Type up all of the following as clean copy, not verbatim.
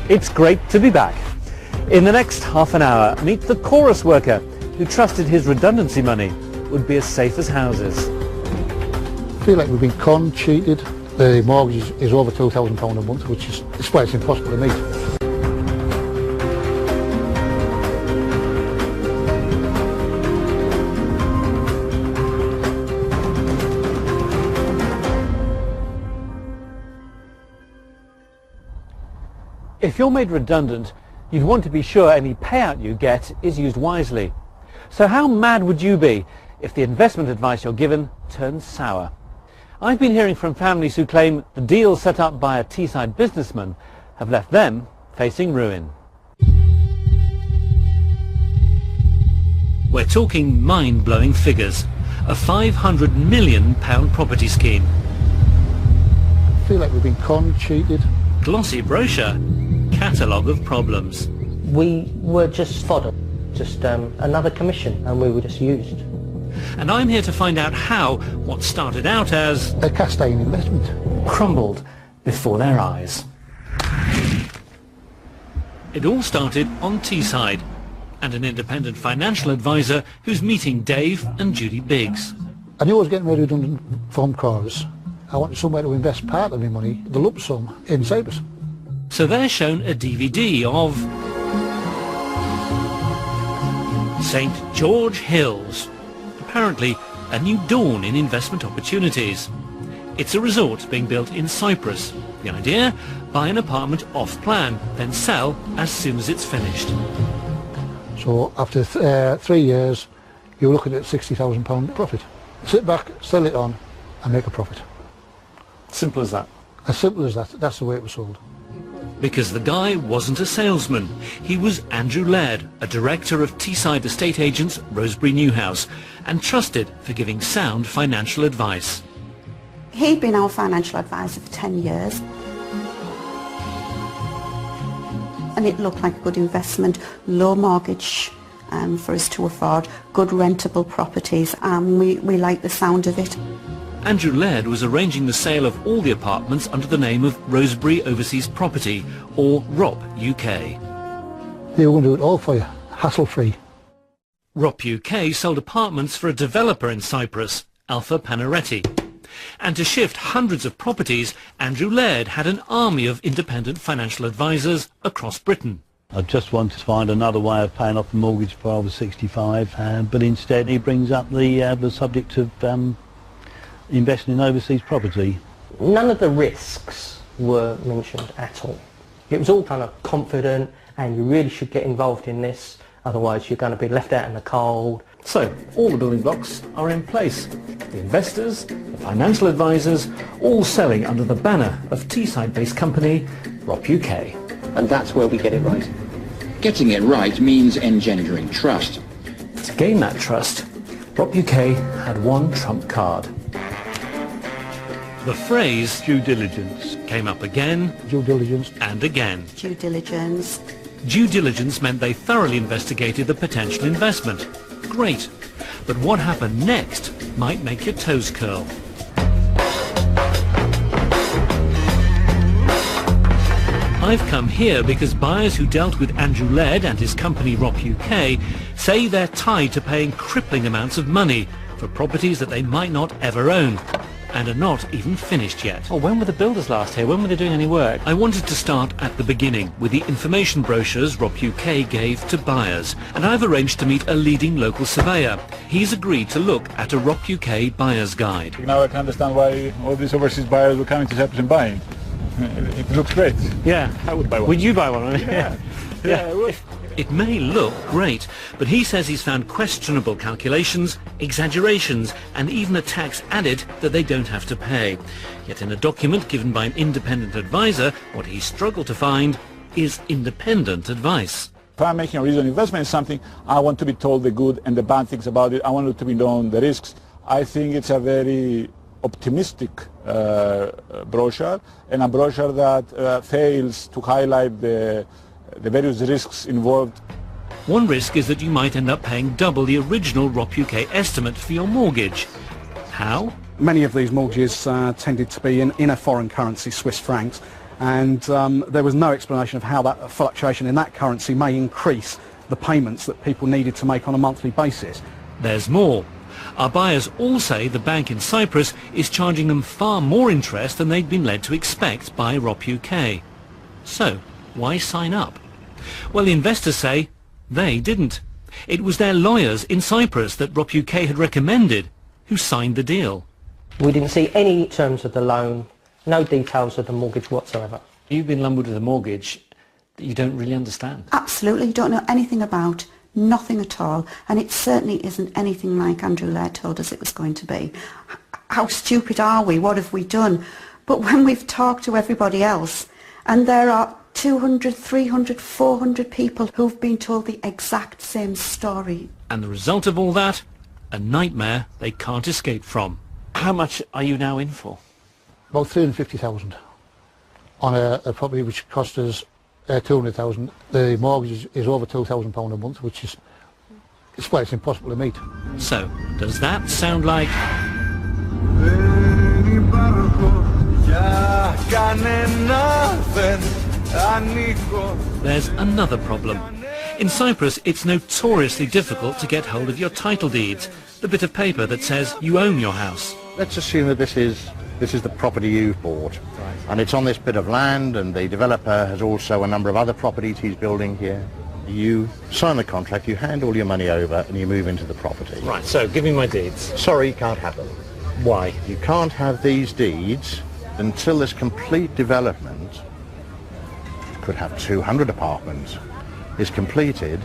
It's great to be back. In the next half an hour, meet the chorus worker who trusted his redundancy money would be as safe as houses. I feel like we've been conned, cheated. The mortgage is over £2,000 a month, which is why it's impossible to meet. If you're made redundant, you'd want to be sure any payout you get is used wisely. So how mad would you be if the investment advice you're given turns sour? I've been hearing from families who claim the deals set up by a Teesside businessman have left them facing ruin. We're talking mind-blowing figures. A £500 million property scheme. I feel like we've been conned, cheated. Glossy brochure. Catalogue of problems. We were just fodder, just another commission, and we were just used. And I'm here to find out how what started out as A cast iron investment. crumbled before their eyes. It all started on Teesside, and an independent financial advisor who's meeting Dave and Judy Biggs. I knew I was getting made redundant from chorus. I wanted somewhere to invest part of my money, the lump sum, in Cyprus. So they're shown a DVD of St. George Hills, apparently a new dawn in investment opportunities. It's a resort being built in Cyprus. The idea? Buy an apartment off-plan, then sell as soon as it's finished. So after 3 years, you're looking at £60,000 profit. Sit back, sell it on, and make a profit. Simple as that. As simple as that. That's the way it was sold. Because the guy wasn't a salesman. He was Andrew Laird, a director of Teesside estate agents Rosebery Newhouse, and trusted for giving sound financial advice. He'd been our financial advisor for 10 years. And it looked like a good investment, low mortgage for us to afford, good rentable properties, and we liked the sound of it. Andrew Laird was arranging the sale of all the apartments under the name of Rosebery Overseas Property, or ROP UK. They were going to do it all for you, hassle-free. ROP UK sold apartments for a developer in Cyprus, Alpha Panaretti. And to shift hundreds of properties, Andrew Laird had an army of independent financial advisors across Britain. I just wanted to find another way of paying off the mortgage before I was 65, but instead he brings up the subject of investing in overseas property. None of the risks were mentioned at all. It was all kind of confident, and you really should get involved in this, otherwise you're going to be left out in the cold. So, all the building blocks are in place. The investors, the financial advisors, all selling under the banner of Teesside-based company ROP UK. And that's where we get it right. Getting it right means engendering trust. To gain that trust, ROP UK had one trump card. The phrase due diligence came up again Due diligence. and again. Due diligence. Due diligence meant they thoroughly investigated the potential investment. Great. But what happened next might make your toes curl. I've come here because buyers who dealt with Andrew Laird and his company ROP UK say they're tied to paying crippling amounts of money for properties that they might not ever own and are not even finished yet. Oh, when were the builders last here? When were they doing any work? I wanted to start at the beginning with the information brochures ROP UK gave to buyers, and I've arranged to meet a leading local surveyor. He's agreed to look at a ROP UK buyer's guide. Now I can understand why all these overseas buyers were coming to Cyprus and buying. It looks great. Yeah. I would buy one. Would you buy one? Yeah. Yeah, I would. It may look great, but he says he's found questionable calculations, exaggerations, and even a tax added that they don't have to pay. Yet in a document given by an independent advisor, what he struggled to find is independent advice. If I'm making a reasonable investment in something, I want to be told the good and the bad things about it. I want to be known the risks. I think it's a very optimistic brochure, and a brochure that fails to highlight the various risks involved. One risk is that you might end up paying double the original ROP UK estimate for your mortgage. How? Many of these mortgages tended to be in a foreign currency, Swiss francs, and there was no explanation of how that fluctuation in that currency may increase the payments that people needed to make on a monthly basis. There's more. Our buyers all say the bank in Cyprus is charging them far more interest than they'd been led to expect by ROP UK. So, why sign up? Well, the investors say they didn't. It was their lawyers in Cyprus that ROP UK had recommended who signed the deal. We didn't see any terms of the loan, no details of the mortgage whatsoever. You've been lumbered with a mortgage that you don't really understand. Absolutely, you don't know anything about, nothing at all, and it certainly isn't anything like Andrew Laird told us it was going to be. How stupid are we? What have we done? But when we've talked to everybody else, and there are 200, 300, 400 people who've been told the exact same story. And the result of all that? A nightmare they can't escape from. How much are you now in for? About 350,000 on a property which cost us 200,000. The mortgage is over £2,000 a month, which is it's impossible to meet. So, does that sound like... There's another problem. In Cyprus, it's notoriously difficult to get hold of your title deeds, the bit of paper that says you own your house. Let's assume that this is the property you've bought, right, and it's on this bit of land, and the developer has also a number of other properties he's building here. You sign the contract, you hand all your money over, and you move into the property. Right, so give me my deeds. Sorry, you can't have them. Why? You can't have these deeds until this complete development, could have 200 apartments, is completed.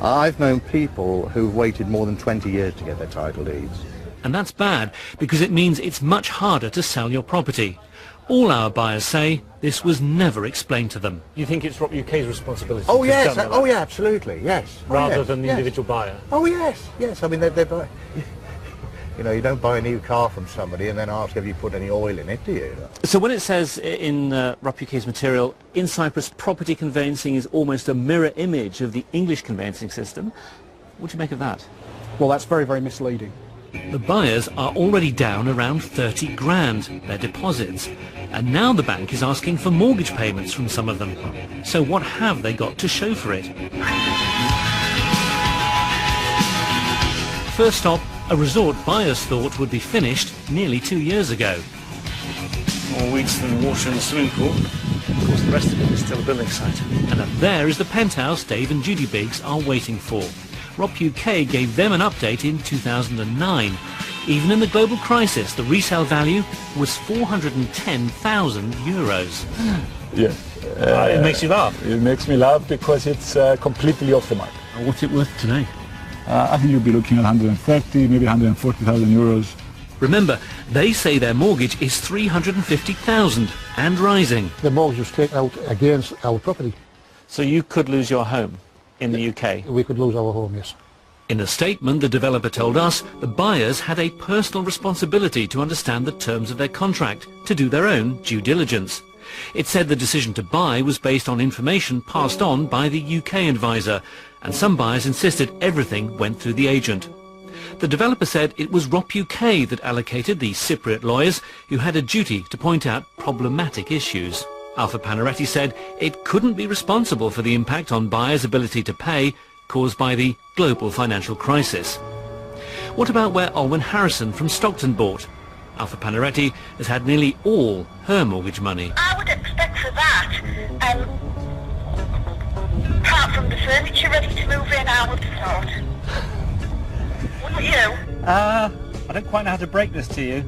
I've known people who've waited more than 20 years to get their title deeds. And that's bad, because it means it's much harder to sell your property. All our buyers say this was never explained to them. You think it's ROP UK's responsibility? Oh yes, oh yeah, absolutely, yes. Rather than the individual buyer? Oh yes, yes. I mean, they're you know, you don't buy a new car from somebody and then ask, have you put any oil in it, do you? So when it says in ROP UK's material, in Cyprus property conveyancing is almost a mirror image of the English conveyancing system, what do you make of that? Well, that's very, very misleading. The buyers are already down around 30 grand, their deposits, and now the bank is asking for mortgage payments from some of them. So what have they got to show for it? First stop, a resort buyers thought would be finished nearly 2 years ago. More weeds than water in the swimming pool. Of course, the rest of it is still a building site. And up there is the penthouse Dave and Judy Biggs are waiting for. ROP UK gave them an update in 2009. Even in the global crisis, the resale value was €410,000. Yeah. It makes you laugh. It makes me laugh because it's completely off the mark. What's it worth today? I think you'll be looking at 130, maybe 140,000 euros. Remember, they say their mortgage is 350,000 and rising. The mortgage was taken out against our property. So you could lose your home in the UK? We could lose our home, yes. In a statement, the developer told us the buyers had a personal responsibility to understand the terms of their contract, to do their own due diligence. It said the decision to buy was based on information passed on by the UK advisor, and some buyers insisted everything went through the agent. The developer said it was ROP UK that allocated the Cypriot lawyers who had a duty to point out problematic issues. Alpha Panaretti said it couldn't be responsible for the impact on buyers' ability to pay caused by the global financial crisis. What about where Olwen Harrison from Stockton bought? Alpha Panaretti has had nearly all her mortgage money. I would expect for that, apart from the furniture ready to move in, I would have thought. Wouldn't you? I don't quite know how to break this to you.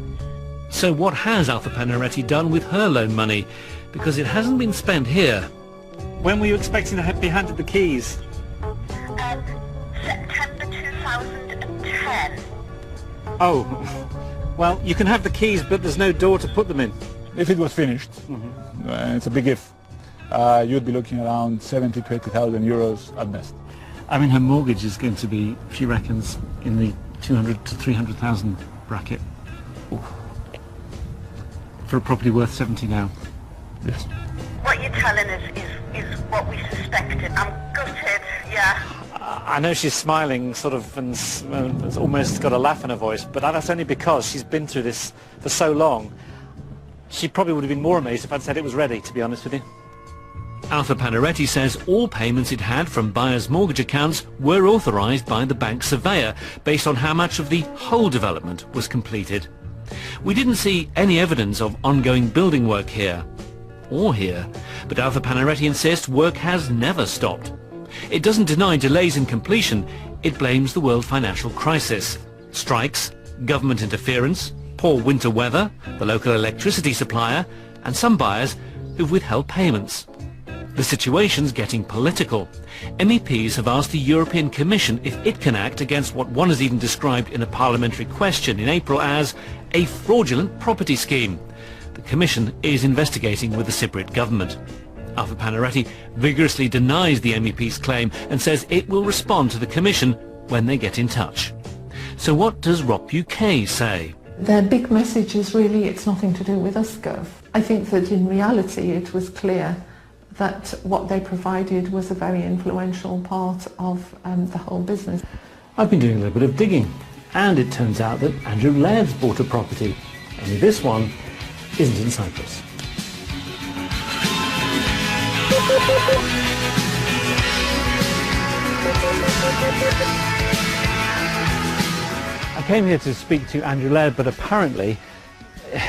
So what has Alpha Panaretti done with her loan money? Because it hasn't been spent here. When were you expecting to be handed the keys? September 2010. Oh, well, you can have the keys, but there's no door to put them in. If it was finished, it's a big if, you'd be looking around 70 to 80,000 euros at best. I mean, her mortgage is going to be, she reckons, in the 200 to 300,000 bracket. Ooh. For a property worth 70 now. Yes. What you're telling us is what we suspected. I'm gutted, yeah. I know she's smiling, sort of, and it's almost got a laugh in her voice, but that's only because she's been through this for so long. She probably would have been more amazed if I'd said it was ready, to be honest with you. Alpha Panaretti says all payments it had from buyers' mortgage accounts were authorised by the bank surveyor based on how much of the whole development was completed. We didn't see any evidence of ongoing building work here, or here, but Alpha Panaretti insists work has never stopped. It doesn't deny delays in completion, it blames the world financial crisis. Strikes, government interference, poor winter weather, the local electricity supplier, and some buyers who've withheld payments. The situation's getting political. MEPs have asked the European Commission if it can act against what one has even described in a parliamentary question in April as a fraudulent property scheme. The Commission is investigating with the Cypriot government. Alpha Panaretti vigorously denies the MEP's claim and says it will respond to the Commission when they get in touch. So what does ROP UK say? Their big message is really it's nothing to do with us, Gov. I think that in reality it was clear that what they provided was a very influential part of the whole business. I've been doing a little bit of digging, and it turns out that Andrew Laird's bought a property, only this one isn't in Cyprus. I came here to speak to Andrew Laird, but apparently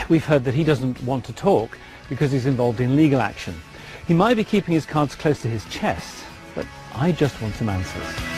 we've heard that he doesn't want to talk because he's involved in legal action. He might be keeping his cards close to his chest, but I just want some answers.